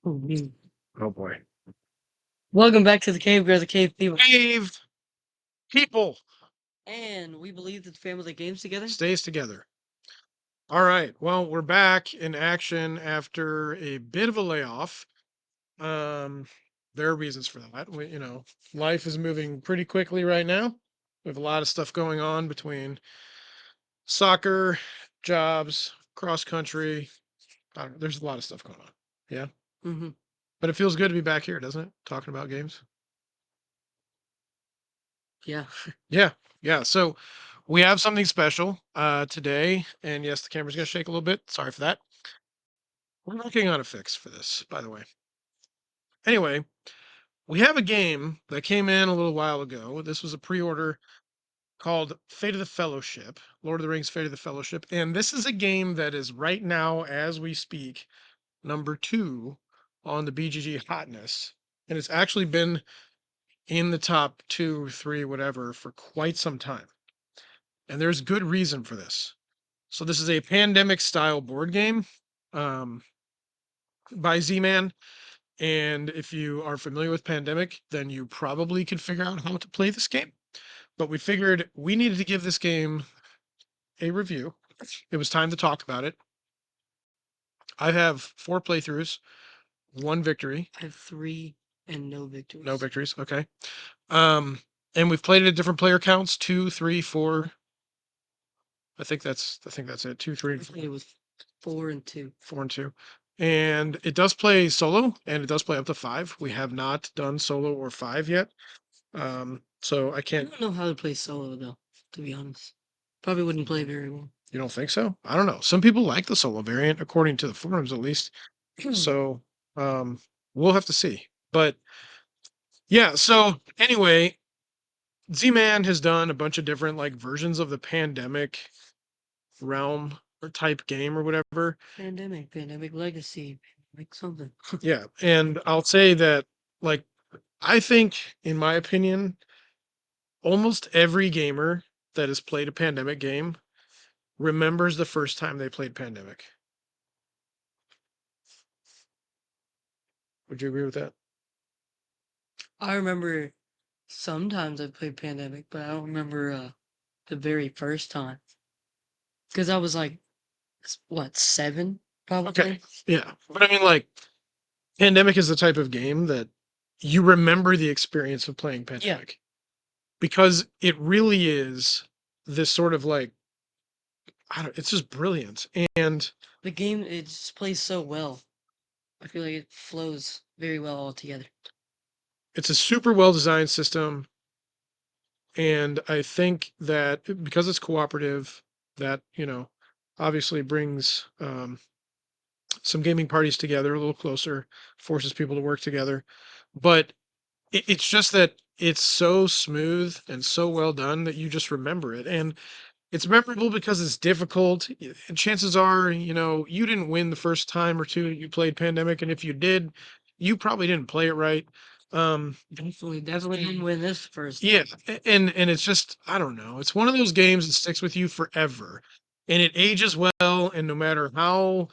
Mhm. Oh boy. Welcome back to the Cave Girl, the Cave People. Cave people And we believe that the family that games together. stays together. All right. Well, we're back in action after a bit of a layoff. Um, there are reasons for that. Life is moving pretty quickly right now. We have a lot of stuff going on between soccer, jobs, cross country. I don't know, there's a lot of stuff going on. Yeah. Mm-hmm. But it feels good to be back here, doesn't it? Talking about games. Yeah. Yeah. Yeah. So we have something special today. And yes, the camera's going to shake a little bit. Sorry for that. We're working on a fix for this, by the way. Anyway, we have a game that came in a little while ago. This was a pre order called Fate of the Fellowship, Lord of the Rings Fate of the Fellowship. And this is a game that is right now, as we speak, number 2 on the BGG hotness. And it's actually been in the top 2, 3, whatever for quite some time. And there's good reason for this. So this is a pandemic style board game um, by Z-Man. And if you are familiar with Pandemic, then you probably could figure out how to play this game. But we figured we needed to give this game a review. It was time to talk about it. I have 4 playthroughs, 1 victory, I have 3 and no no victories. victories. Okay. Um, and we've played it at different player counts, 2, 3, 4. I think that's it. 2, 3, I think it was 4 and 2. 4 and 2. And it does play solo and it does play up to 5. We have not done solo or 5 yet. So I I can't. don't know how to play solo though, to be honest. Probably wouldn't play very well. You don't think so? I don't know. Some people like the solo variant, according to the forums at least. So um, we'll have to see. But yeah. So anyway, Z-Man has done a bunch of different like versions of the pandemic realm or type game or whatever. Pandemic Legacy, like something. Yeah, and I'll say that like I think, in my opinion, almost every gamer that has played a pandemic game remembers the first time they played pandemic. Would you agree with that? I remember sometimes I played Pandemic, but I don't remember the very first time. Because I was like, what, 7? Okay. Probably. Yeah. But I mean, like, Pandemic is the type of game that you remember the experience of playing Yeah. Pandemic because it really is this sort of like, I don't, it's just brilliant. And The game, it just plays so well. I feel like it flows very well all together. it's a super well designed system. And I think that because it's cooperative, that, obviously brings some gaming parties together a little closer, forces people to work together. But it's just that it's so smooth and so well done that you just remember it. And it's memorable because it's difficult. And chances are, you didn't win the first time or two you played Pandemic. And if you did, you probably didn't play it right. Definitely didn't win this first Yeah, time. and it's just I don't know. It's one of those games that sticks with you forever. And it ages well, and no matter how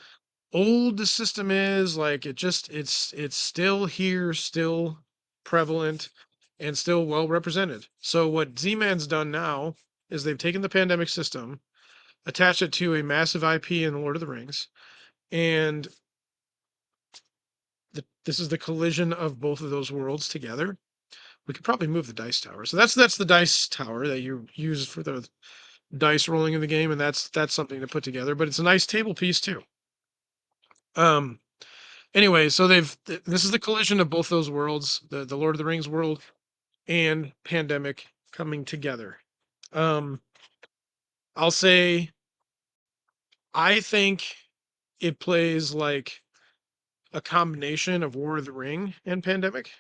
old the system is, like it's still here, still prevalent, and still well represented. So what Z-Man's done now is they've taken the pandemic system, attached it to a massive IP in the Lord of the Rings, and this is the collision of both of those worlds together. We could probably move the dice tower. So that's the dice tower that you use for the dice rolling in the game, and that's something to put together. But it's a nice table piece too. Um. Anyway, so this is the collision of both those worlds, the Lord of the Rings world and Pandemic coming together. Um. I'll say I think it plays like a combination of War of the Ring and Pandemic.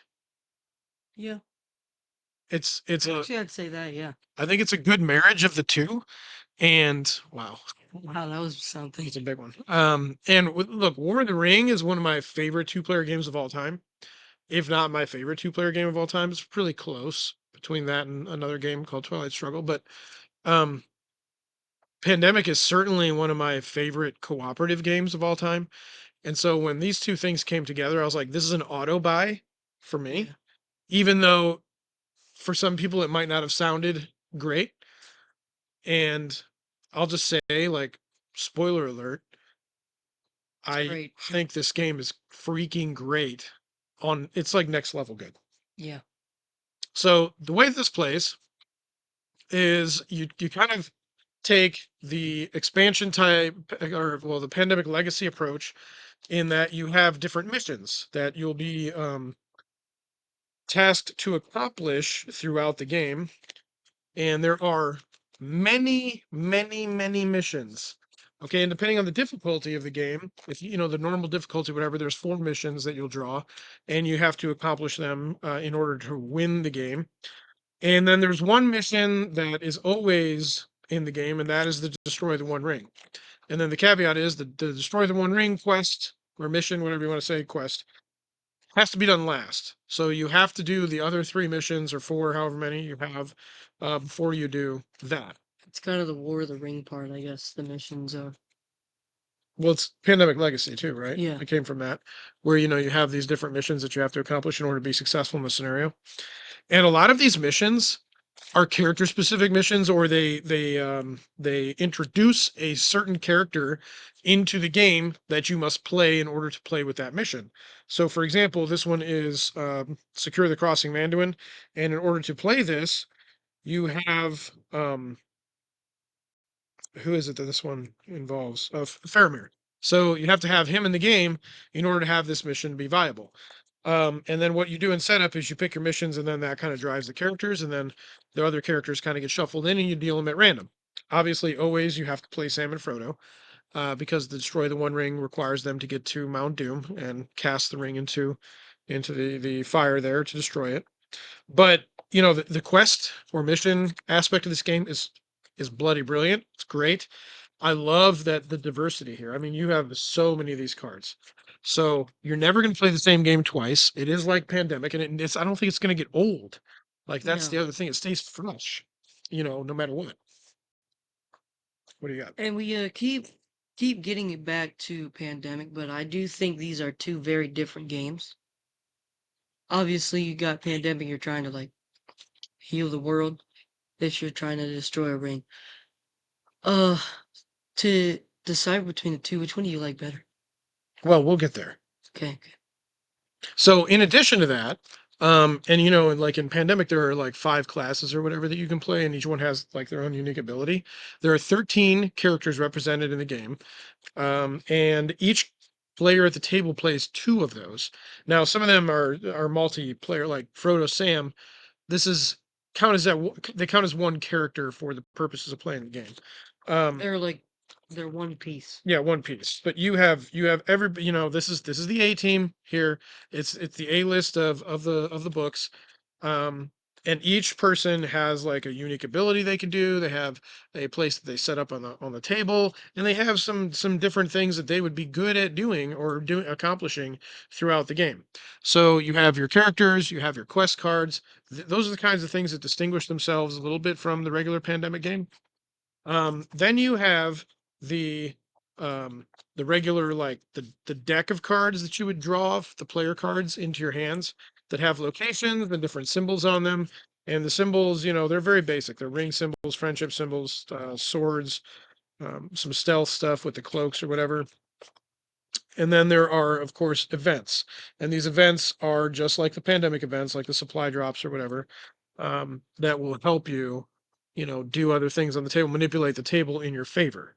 Yeah. It's a Actually, I'd say that, yeah. I think it's a good marriage of the two. And wow, Wow, that was something. it's a big one. And look, War of the Ring is one of my favorite two-player games of all time, if not my favorite two-player game of all time. It's really close between that and another game called Twilight Struggle. But um, Pandemic is certainly one of my favorite cooperative games of all time. And so when these two things came together, I was like, this is an auto buy for me, Yeah. even though for some people it might not have sounded great. And I'll just say, like, spoiler alert, It's I great. think this game is freaking great. It's like next level good. Yeah. So the way this plays is you kind of take the expansion type, or well, the pandemic legacy approach, in that you have different missions that you'll be tasked to accomplish throughout the game. And there are many missions. Okay, and depending on the difficulty of the game, if you know the normal difficulty, whatever, there's 4 missions that you'll draw, and you have to accomplish them in order to win the game. And then there's one mission that is always in the game, and that is the destroy the One Ring. And then the caveat is the destroy the One Ring quest or mission, whatever you want to say, quest has to be done last. So you have to do the other 3 missions or 4, however many you have, before you do that. It's kind of the War of the Ring part, I guess. The missions are. Well, it's Pandemic Legacy too, right? Yeah. It came from that, where you have these different missions that you have to accomplish in order to be successful in the scenario. And a lot of these missions are character specific missions, or they introduce a certain character into the game that you must play in order to play with that mission. So for example, this one is Secure the Crossing Manduin, and in order to play this, you have who is it that this one involves? Faramir. So you have to have him in the game in order to have this mission be viable. And then what you do in setup is you pick your missions, and then that kind of drives the characters, and then the other characters kind of get shuffled in, and you deal them at random. Obviously, always you have to play Sam and Frodo, because the Destroy the One Ring requires them to get to Mount Doom and cast the ring into the fire there to destroy it. But the quest or mission aspect of this game is bloody brilliant. It's great. I love that the diversity here. I mean, you have so many of these cards. So you're never going to play the same game twice. It is like Pandemic, and it's I don't think it's going to get old. Like that's the No. other thing. It stays fresh, no matter what. What do you got? And we keep getting it back to Pandemic, but I do think these are two very different games. Obviously, you got Pandemic, you're trying to like heal the world. This you're trying to destroy a ring. Uh, to decide between the two, which one do you like better? Well, we'll get there. Okay. So in addition to that, and and like in Pandemic, there are like 5 classes or whatever that you can play, and each one has like their own unique ability. There are 13 characters represented in the game, and each player at the table plays 2 of those. Now, some of them are multiplayer, like Frodo, Sam. This is count as they count as one character for the purposes of playing the game. Um, They're like they're one piece. yeah, one piece. But you have every this is the A team here. It's the A list of the books. Um and each person has like a unique ability they can do. They have a place that they set up on the table, and they have some different things that they would be good at doing or doing accomplishing throughout the game. So you have your characters, you have your quest cards. Those are the kinds of things that distinguish themselves a little bit from the regular Pandemic game. Then you have the the regular, like the deck of cards that you would draw off the player cards into your hands that have locations and different symbols on them. And the symbols, they're very basic. They're ring symbols, friendship symbols, swords, some stealth stuff with the cloaks or whatever. And then there are, of course, events. And these events are just like the Pandemic events, like the supply drops or whatever, that will help you, do other things on the table, manipulate the table in your favor.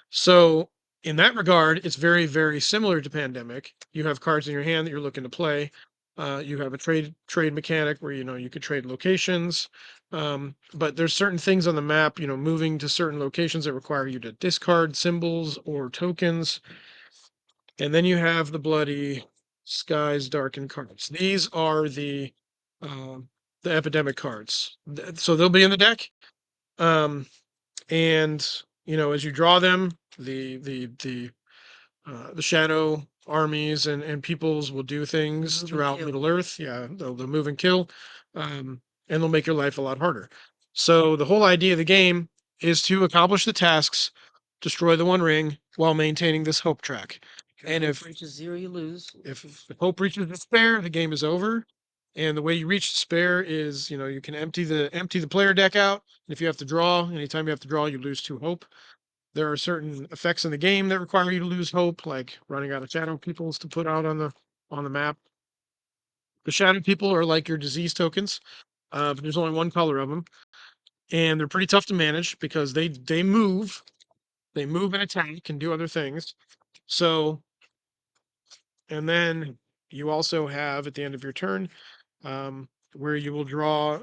So, in that regard, it's very, very similar to Pandemic. You have cards in your hand that you're looking to play. You have a trade mechanic where you could trade locations, but there's certain things on the map. Moving to certain locations that require you to discard symbols or tokens, and then you have the bloody skies darkened cards. These are um, the epidemic cards. So they'll be in the deck. Um, and as you draw them, the shadow armies and peoples will do things Move and throughout kill. Middle Earth. Yeah, they'll move and kill, and they'll make your life a lot harder. So the whole idea of the game is to accomplish the tasks, destroy the One Ring while maintaining this hope track. And Hope reaches zero, you lose. if hope reaches despair, the game is over. And the way you reach despair is, you can empty the player deck out. And if you have to draw, anytime you have to draw, you lose 2 hope. There are certain effects in the game that require you to lose hope, like running out of shadow peoples to put out on the map. The shadow people are like your disease tokens, but there's only one color of them, and they're pretty tough to manage because they move and attack and do other things. So, and then you also have at the end of your turn, where you will draw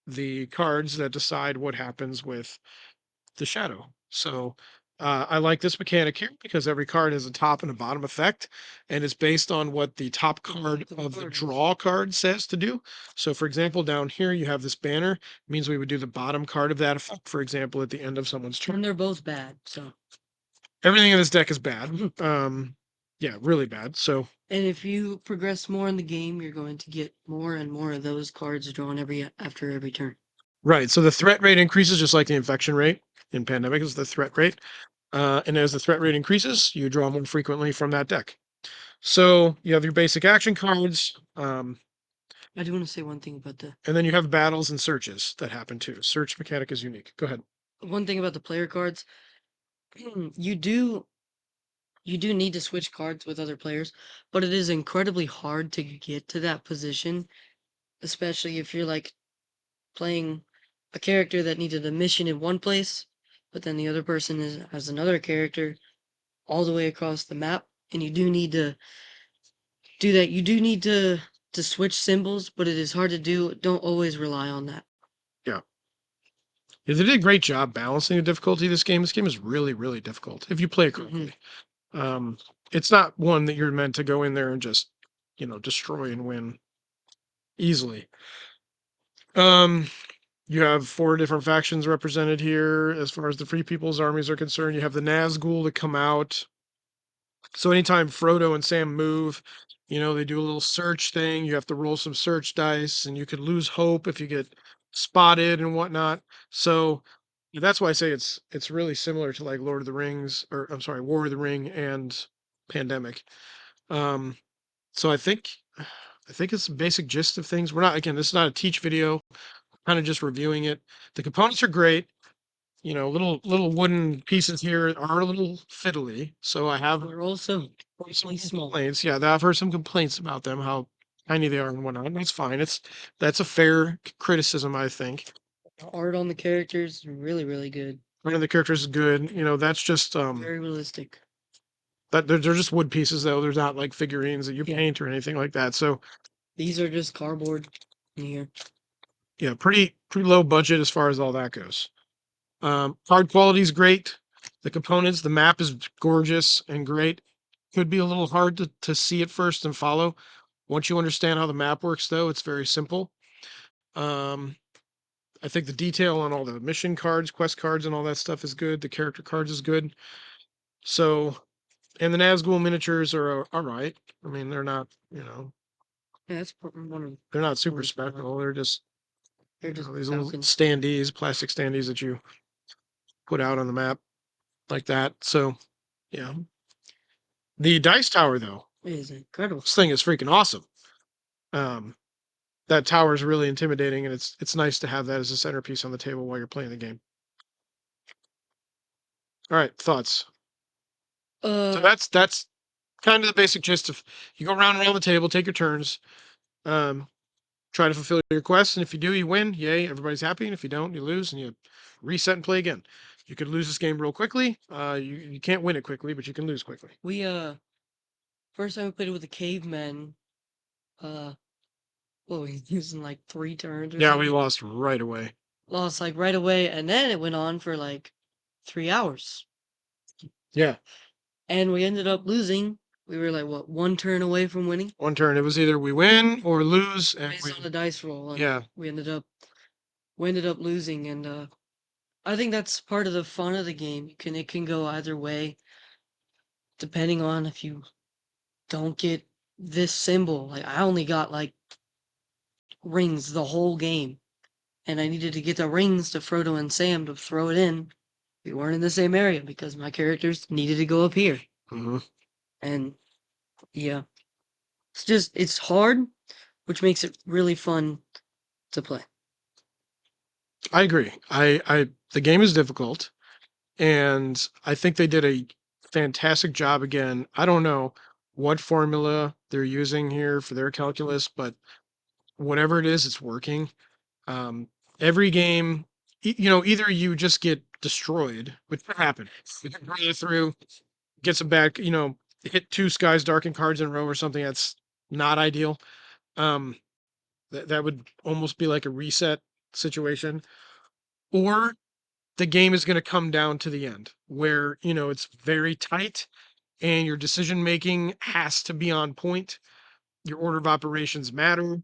the cards that decide what happens with the shadow. So I like this mechanic here because every card has a top and a bottom effect, and it's based on what the top card of the draw card says to do. So, for example, down here you have this banner, means we would do the bottom card of that effect, for example, at the end of someone's turn. And they're both bad, so. Everything in this deck is bad. Yeah, really bad. So, And if you progress more in the game, you're going to get more and more of those cards drawn after every turn. right. So the threat rate increases just like the infection rate in Pandemic is the threat rate. And as the threat rate increases, you draw more frequently from that deck. So you have your basic action cards, I do want to say one thing about and then you have battles and searches that happen too. Search mechanic is unique. Go ahead. the player cards. You do need to switch cards with other players, but it is incredibly hard to get to that position, especially if you're like playing a character that needed a mission in one place, but then the other person has another character all the way across the map, and you do need to do that. You do need to switch symbols, but it is hard to do. Don't always rely on that. Yeah. Yeah, they did a great job balancing the difficulty of this game. This game is really, really difficult if you play it correctly. Um, it's not one that you're meant to go in there and just, destroy and win easily. Um, you have 4 different factions represented here. As far as the Free People's armies are concerned, you have the Nazgul that come out. So anytime Frodo and Sam move, they do a little search thing. You have to roll some search dice, and you could lose hope if you get spotted and whatnot. So that's why I say it's really similar to like Lord of the Rings, or I'm sorry, War of the Ring and Pandemic. Um, so I think it's the basic gist of things. We're not again, this is not a teach video, kind of just reviewing it. The components are great. Little wooden pieces here are a little fiddly. So I have They're also heard some really small. complaints. Yeah, I've heard some complaints about them, how tiny they are and whatnot. And that's fine. That's a fair criticism, I think. The art on the characters really, really good. One of the characters is good. That's just Very realistic. that they're just wood pieces though. There's not like figurines that you Yeah. paint or anything like that. So These are just cardboard in here. yeah, pretty low budget as far as all that goes. Card quality is great. The components, the map is gorgeous and great. Could be a little hard to see at first and follow. Once you understand how the map works, though, it's very simple. Um, I think the detail on all the mission cards, quest cards, and all that stuff is good. The character cards is good. So, and the Nazgul miniatures are all right. I mean, they're not, Yeah, that's one of they're not super Coolest part. special. They're just, they're just these little falcons. standees, plastic standees that you put out on the map like that. So, yeah. The dice tower, though, It is incredible. this thing is freaking awesome. Um, that tower is really intimidating, and it's nice to have that as a centerpiece on the table while you're playing the game. All right, thoughts. So that's kind of the basic gist of you go around and around the table, take your turns, um, try to fulfill your quests, and if you do, you win. Yay, everybody's happy. And if you don't, you lose, and you reset and play again. You could lose this game real quickly. You can't win it quickly, but you can lose quickly. we first time we played it with the cavemen, uh what we using like 3 turns or Yeah, we something. lost right away. Lost like right away, and then it went on for like 3 hours. Yeah, And we ended up losing. We were like what, 1 turn away from winning? one turn. It was either we win or lose, and Based on the dice roll, and yeah, we ended up losing, and I think that's part of the fun of the game. It can go either way, depending on if you don't get this symbol. Like I only got like rings the whole game, and I needed to get the rings to Frodo and Sam to throw it in. We weren't in the same area because my characters needed to go up here. mhm. And yeah, it's hard, which makes it really fun to play. I agree. The game is difficult, and I think they did a fantastic job again. I don't know what formula they're using here for their calculus, but whatever it is, it's working. Um, every game, either you just get destroyed, which could happen. You can play through, get some back, hit two skies, darkened cards in a row or something. That's not ideal. Um, that would almost be like a reset situation. Or the game is going to come down to the end where, it's very tight and your decision making has to be on point. Your order of operations matter,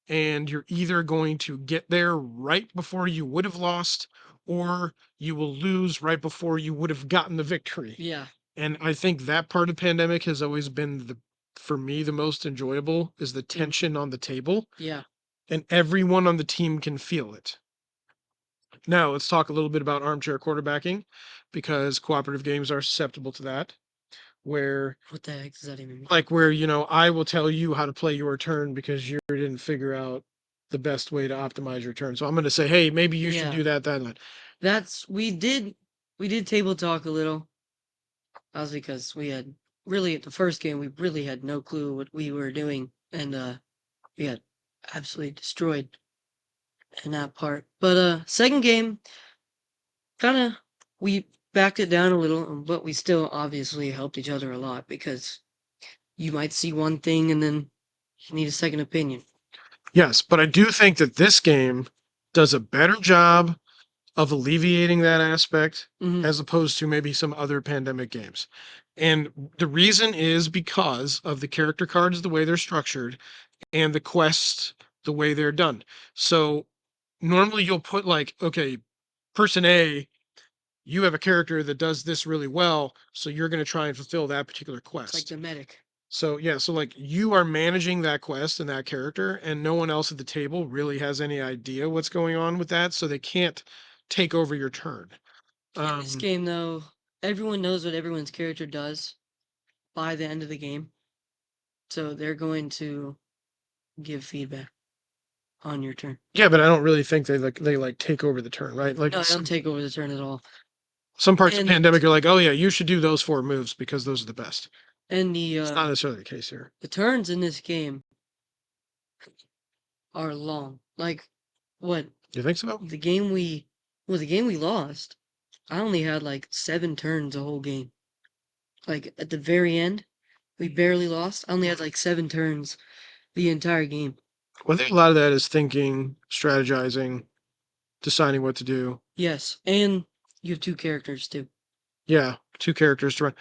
and you're either going to get there right before you would have lost, or you will lose right before you would have gotten the victory. Yeah, And I think that part of pandemic has always been for me, the most enjoyable is the mm, tension on the table, yeah. and everyone on the team can feel it. Now, let's talk a little bit about armchair quarterbacking because cooperative games are susceptible to that, where What the heck does that even mean? I will tell you how to play your turn because you didn't figure out the best way to optimize your turn. So I'm going to say, hey, maybe you should Yeah, do that, that, and that. that's we did table talk a little. That was because we had really at the first game we really had no clue what we were doing, and we got absolutely destroyed in that part. But second game, kind of we backed it down a little, but we still obviously helped each other a lot because you might see one thing and then you need a second opinion. Yes, but I do think that this game does a better job of alleviating that aspect Hmm. as opposed to maybe some other pandemic games. And the reason is because of the character cards, the way they're structured, and the quests, the way they're done. So normally you'll put like, okay, person A, you have a character that does this really well, so you're going to try and fulfill that particular It's like quest. the medic. So yeah, so like you are managing that quest and that character, and no one else at the table really has any idea what's going on with that, so they can't take over your turn. In this Um, game, though, everyone knows what everyone's character does by the end of the game, so they're going to give feedback on your turn. yeah, but I don't really think they take over the turn, right? Like No, I don't take over the turn at all. some parts of And Pandemic are like, oh yeah, you should do those four moves because those are the best. and the It's not necessarily the case here. the turns in this game are long. Like what You think so? the game we the game we lost, I only had like 7 turns the whole game. Like at the very end, we barely lost. I only had like 7 turns the entire game. Well, I think a lot of that is thinking, strategizing, deciding what to do. Yes, and you have two characters too. Yeah, two characters to run.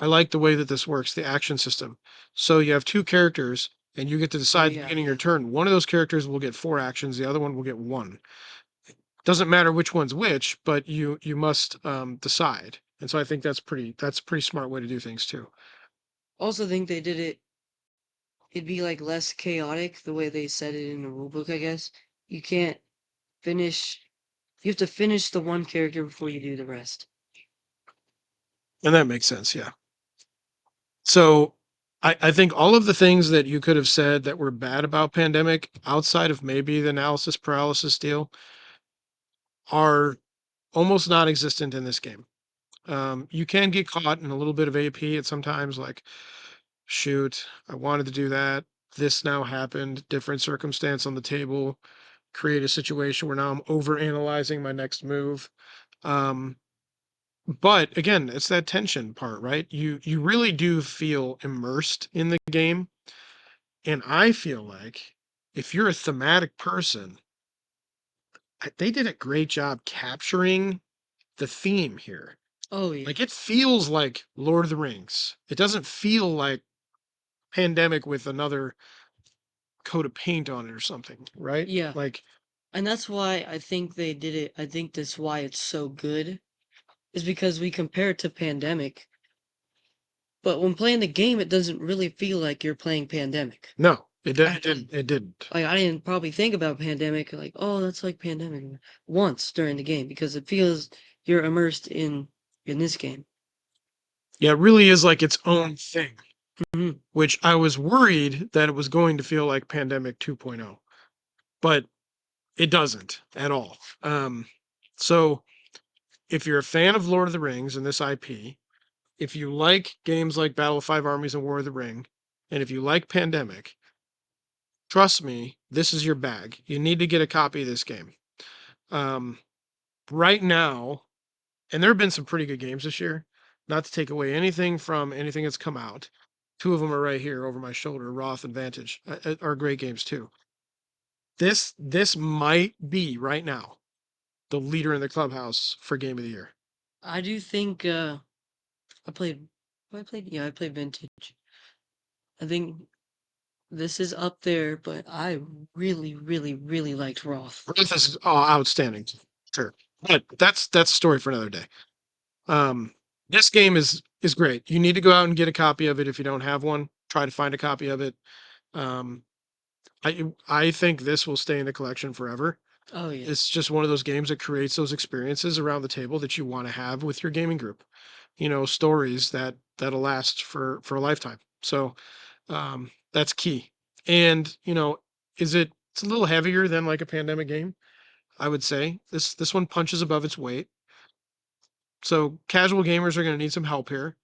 I like the way that this works, the action system. So you have two characters and you get to Oh decide at the yeah, beginning of your yeah. turn. One of those characters will get four actions, the other one will get one. Doesn't matter which one's which, but you must decide. And so I think that's a pretty smart way to do things too. Also think they did it it'd be like less chaotic the way they said it in the rulebook, I guess. You can't finish you have to finish the one character before you do the rest. And that makes sense, yeah. So I think all of the things that you could have said that were bad about pandemic, outside of maybe the analysis paralysis deal, are almost non-existent in this game. You can get caught in a little bit of AP at sometimes, like, shoot, I wanted to do that. This now happened, different circumstance on the table, create a situation where now I'm over analyzing my next move. Um, but again, it's that tension part, right? You really do feel immersed in the game. And I feel like if you're a thematic person, they did a great job capturing the theme here. Oh yeah. Like it feels like Lord of the Rings. It doesn't feel like Pandemic with another coat of paint on it or something, right? Yeah. Like, And that's why I think they did it. I think that's why it's so good is because we compare it to Pandemic, but when playing the game, it doesn't really feel like you're playing Pandemic. no, I, it didn't. It didn't. like I didn't probably think about Pandemic like, oh, that's like Pandemic once during the game because it feels you're immersed in this game. Yeah, it really is like its own thing, Mhm. which I was worried that it was going to feel like Pandemic 2.0, but it doesn't at all. So if you're a fan of Lord of the Rings and this IP, if you like games like Battle of Five Armies and War of the Ring, and if you like Pandemic, trust me, this is your bag. You need to get a copy of this game. Um, right now, and there have been some pretty good games this year. Not to take away anything from anything that's come out. Two of them are right here over my shoulder. Roth and Vantage are great games too. This might be right now the leader in the clubhouse for game of the year. I do think I played I played Vintage. I think this is up there, but I really, really, really liked Roth. Roth is outstanding, sure, but that's a story for another day. Um, this game is great. You need to go out and get a copy of it if you don't have one. Try to find a copy of it. Um, I think this will stay in the collection forever. Oh yeah. It's just one of those games that creates those experiences around the table that you want to have with your gaming group. Stories that'll last for a lifetime. So that's key. And it's a little heavier than like a pandemic game. I would say this one punches above its weight. So casual gamers are going to need some help here.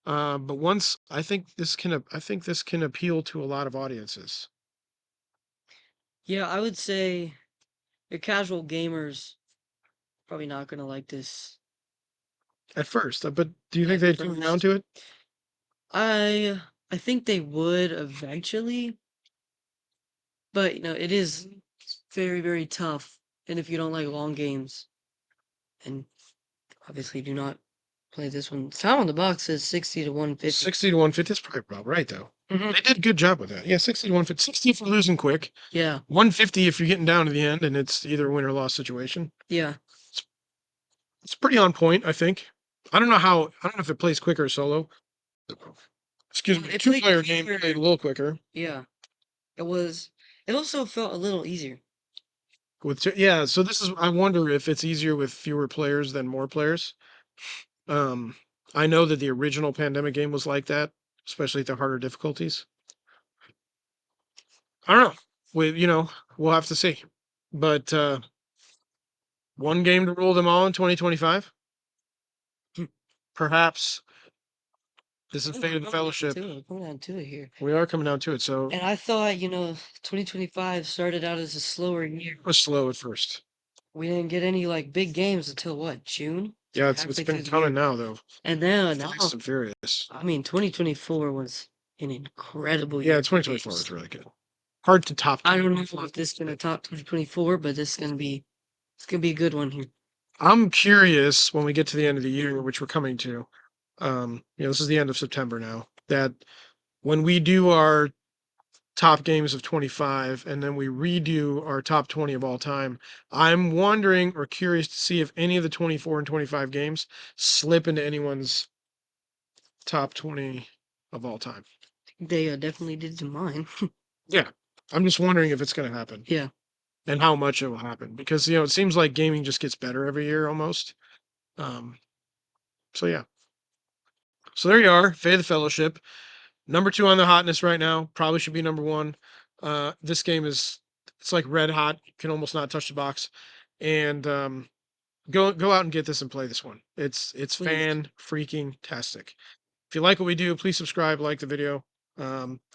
But once I think this can appeal to a lot of audiences Yeah, I would say your casual gamers probably not gonna like this at first. But do you think at they'd come down first. to it? I think they would eventually, but it is very, very tough. And if you don't like long games, and obviously do not play this one. Time on the box says 60 to 150. 60 to 150 is probably about right though. Hmm. They did a good job with that. Yeah, 60 to 150. 60 if you're losing quick. Yeah, 150 if you're getting down to the end and it's either a win or loss situation. yeah. It's, it's pretty on point, I think. I don't know if it plays quicker solo. Excuse me, It played two-player game quicker. played a little quicker. Yeah, it was. It also felt a little easier. Yeah, so this is I wonder if it's easier with fewer players than more players. Um, I know that the original Pandemic game was like that, especially at the harder difficulties. I don't know. We'll have to see. But one game to rule them all in 2025. Perhaps this is Oh, Fate of the Fellowship. we're coming down to it here. We are coming down to it, so And I thought, 2025 started out as a slower year. it was slow at first. We didn't get any like big games until what, June? Yeah, it's Halfway been through the coming year. now though. And then Fast now, and Furious. I mean, 2024 was an incredible Yeah, year for 2024 was games. really good. Hard to top I don't know if 2024. this is gonna top 2024, but it's gonna be a good one here. I'm curious when we get to the end of the year, which we're coming to. This is the end of September now. That when we do our top games of 25 and then we redo our top 20 of all time, I'm wondering or curious to see if any of the 24 and 25 games slip into anyone's top 20 of all time. They definitely did to mine. Yeah. I'm just wondering if it's going to happen Yeah. and how much it will happen because it seems like gaming just gets better every year almost. Um, so yeah. So there you are, Fate of the Fellowship. Number 2 on the hotness right now. Probably should be number 1. This game it's like red hot. You can almost not touch the box. And go out and get this and play this one. It's Please. fan freaking tastic. If you like what we do, please subscribe, like the video.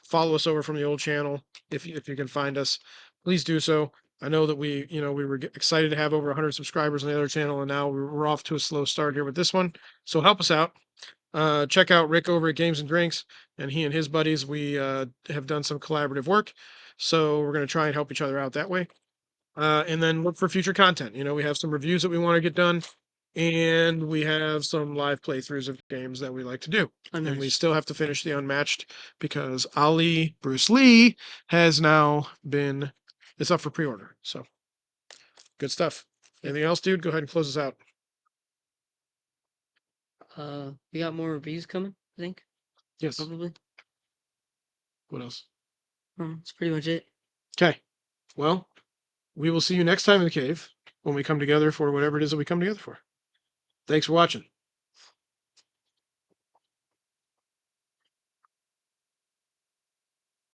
Follow us over from the old channel if you can find us. Please do so. I know that we were excited to have over 100 subscribers on the other channel, and now we're off to a slow start here with this one. So help us out. Check out Rick over at Games and Drinks, and he and his buddies. We have done some collaborative work, so we're going to try and help each other out that way. And then look for future content. We have some reviews that we want to get done, and we have some live playthroughs of games that we like to do. Oh, And we nice. still have to finish the Unmatched because Ali Bruce Lee has now been it's up for pre-order. So good stuff. Yep. Anything else, dude? Go ahead and close us out. We got more reviews coming, I think. Yes. Probably. What else? That's pretty much it. Okay. Well, we will see you next time in the cave when we come together for whatever it is that we come together for. Thanks for watching.